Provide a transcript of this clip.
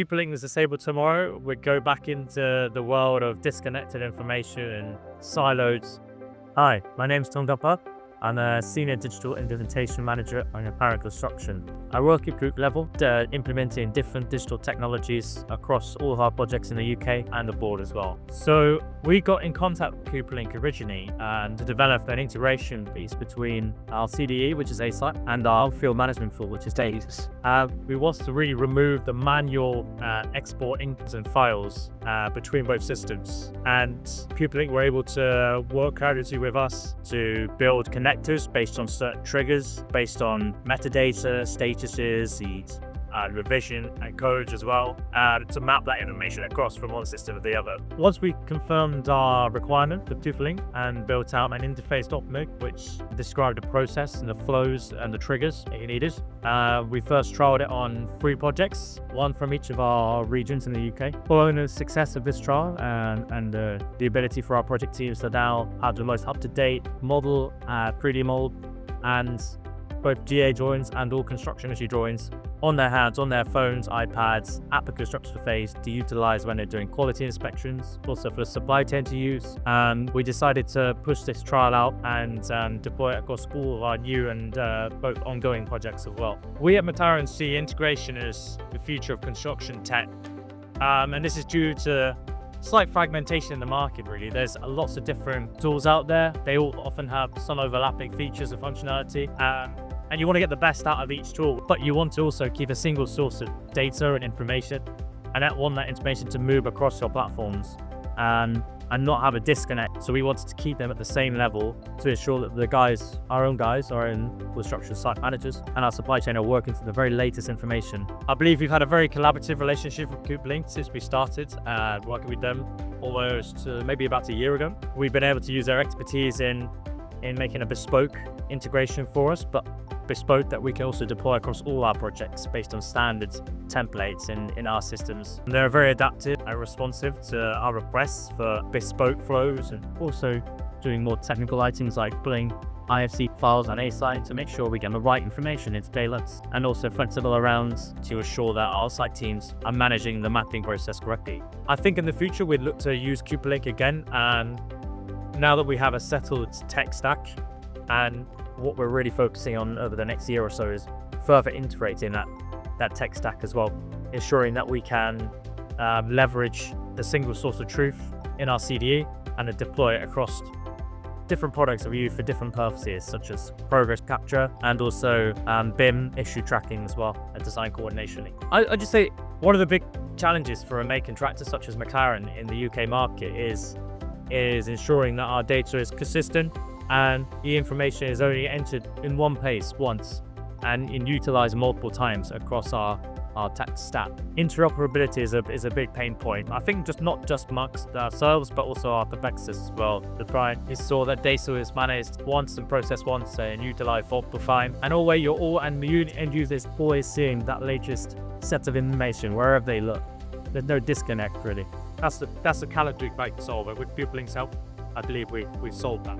Cooperlink was disabled tomorrow, we'd go back into the world of disconnected information and silos. Hi, my name's Tom Gothard. I'm a Senior Digital Implementation Manager on McLaren Construction. I work at group level, implementing different digital technologies across all of our projects in the UK and abroad as well. So we got in contact with Cooperlink originally to develop an integration piece between our CDE, which is Asite, and our field management tool, which is Dalux. We wanted to really remove the manual exporting and files between both systems. And Cooperlink were able to work collaboratively with us to build connectors based on certain triggers, based on metadata, statuses, the revision and codes as well, to map that information across from one system to the other. Once we confirmed our requirement for Cooperlink and built out an interface document which described the process and the flows and the triggers it needed, we first trialed it on 3 projects, one from each of our regions in the UK. Following the success of this trial and the ability for our project teams to now have the most up-to-date model, 3D mold, and both GA drawings and all construction issue drawings on their hands, on their phones, iPads, at the construction phase to utilize when they're doing quality inspections, also for the supply chain to use. We decided to push this trial out and deploy it across all of our new and both ongoing projects as well. We at McLaren see integration as the future of construction tech, and this is due to slight fragmentation in the market, really. There's lots of different tools out there. They all often have some overlapping features and functionality. And you want to get the best out of each tool, but you want to also keep a single source of data and information, and want that information to move across your platforms and not have a disconnect. So we wanted to keep them at the same level to ensure that the guys, our own construction site managers and our supply chain are working to the very latest information. I believe we've had a very collaborative relationship with Cooperlink since we started working with them almost maybe about a year ago. We've been able to use their expertise in making a bespoke integration for us, but bespoke that we can also deploy across all our projects based on standard templates in our systems. And they're very adaptive and responsive to our requests for bespoke flows, and also doing more technical items like pulling IFC files on Asite to make sure we get the right information into Dalux, and also flexible around to ensure that our site teams are managing the mapping process correctly. I think in the future we'd look to use Cooperlink again, and now that we have a settled tech stack, and what we're really focusing on over the next year or so is further integrating that tech stack as well, ensuring that we can leverage the single source of truth in our CDE and deploy it across different products that we use for different purposes, such as progress capture and also BIM issue tracking as well, and design coordination. I just say one of the big challenges for a main contractor such as McLaren in the UK market is ensuring that our data is consistent and the information is only entered in one place once and utilized multiple times across our tech stack. Interoperability is a big pain point. I think not just amongst ourselves, but also our perfectors as well. The try is so that data is managed once and processed once and utilized multiple times. And always the end users always seeing that latest set of information wherever they look. There's no disconnect really. That's the challenge we try to solve. With Cooperlink's help, I believe we've solved that.